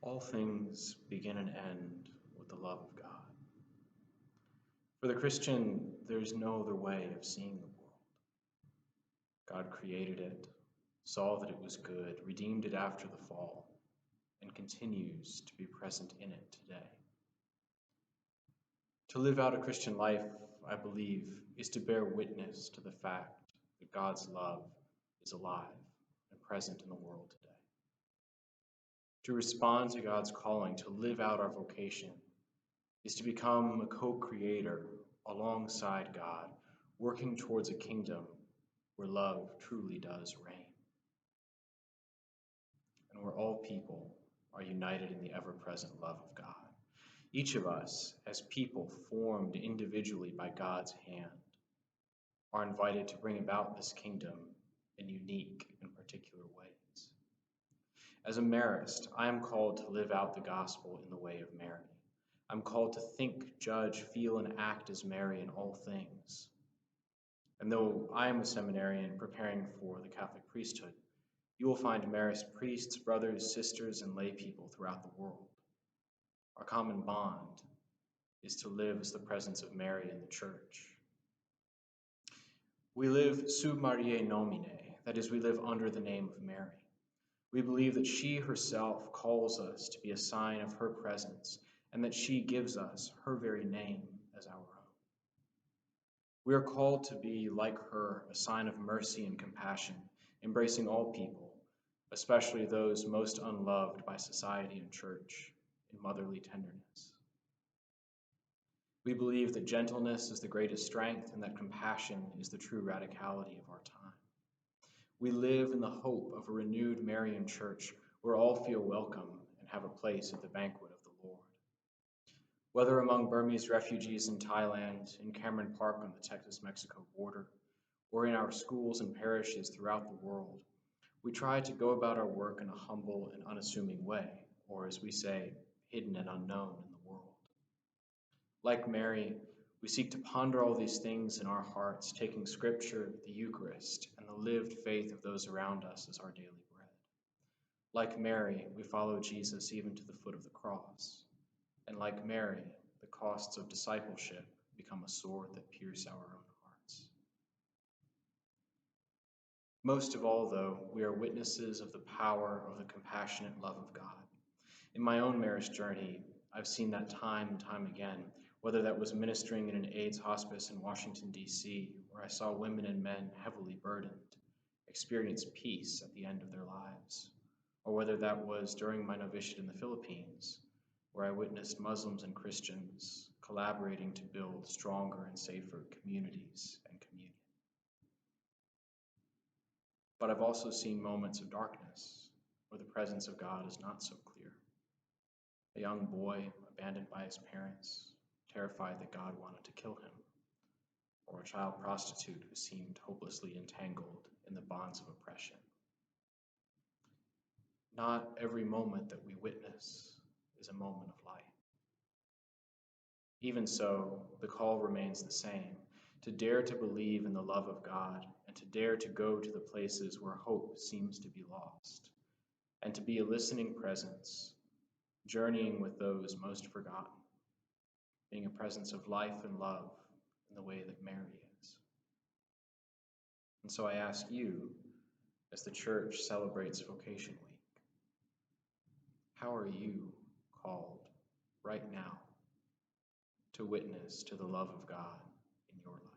All things begin and end with the love of God. For the Christian, there is no other way of seeing the world. God created it, saw that it was good, redeemed it after the fall, and continues to be present in it today. To live out a Christian life, I believe, is to bear witness to the fact that God's love is alive and present in the world today. To respond to God's calling to live out our vocation is to become a co-creator alongside God, working towards a kingdom where love truly does reign, and where all people are united in the ever-present love of God. Each of us, as people formed individually by God's hand, are invited to bring about this kingdom in unique and particular ways. As a Marist, I am called to live out the gospel in the way of Mary. I'm called to think, judge, feel, and act as Mary in all things. And though I am a seminarian preparing for the Catholic priesthood, you will find Marist priests, brothers, sisters, and lay people throughout the world. Our common bond is to live as the presence of Mary in the Church. We live sub Mariae nomine, that is, we live under the name of Mary. We believe that she herself calls us to be a sign of her presence, and that she gives us her very name as our own. We are called to be, like her, a sign of mercy and compassion, embracing all people, especially those most unloved by society and church, in motherly tenderness. We believe that gentleness is the greatest strength and that compassion is the true radicality of our time. We live in the hope of a renewed Marian church where all feel welcome and have a place at the banquet of the Lord. Whether among Burmese refugees in Thailand, in Cameron Park on the Texas-Mexico border, or in our schools and parishes throughout the world, we try to go about our work in a humble and unassuming way, or as we say, hidden and unknown in the world. Like Mary, we seek to ponder all these things in our hearts, taking Scripture, the Eucharist, and the lived faith of those around us as our daily bread. Like Mary, we follow Jesus even to the foot of the cross. And like Mary, the costs of discipleship become a sword that pierce our own hearts. Most of all, though, we are witnesses of the power of the compassionate love of God. In my own Marist journey, I've seen that time and time again, whether that was ministering in an AIDS hospice in Washington, D.C., where I saw women and men heavily burdened experience peace at the end of their lives, or whether that was during my novitiate in the Philippines, where I witnessed Muslims and Christians collaborating to build stronger and safer communities and communion. But I've also seen moments of darkness where the presence of God is not so clear. A young boy abandoned by his parents, terrified that God wanted to kill him, or a child prostitute who seemed hopelessly entangled in the bonds of oppression. Not every moment that we witness is a moment of light. Even so, the call remains the same, to dare to believe in the love of God and to dare to go to the places where hope seems to be lost, and to be a listening presence, journeying with those most forgotten, being a presence of life and love in the way that Mary is. And so I ask you, as the Church celebrates Vocation Week, how are you called right now to witness to the love of God in your life?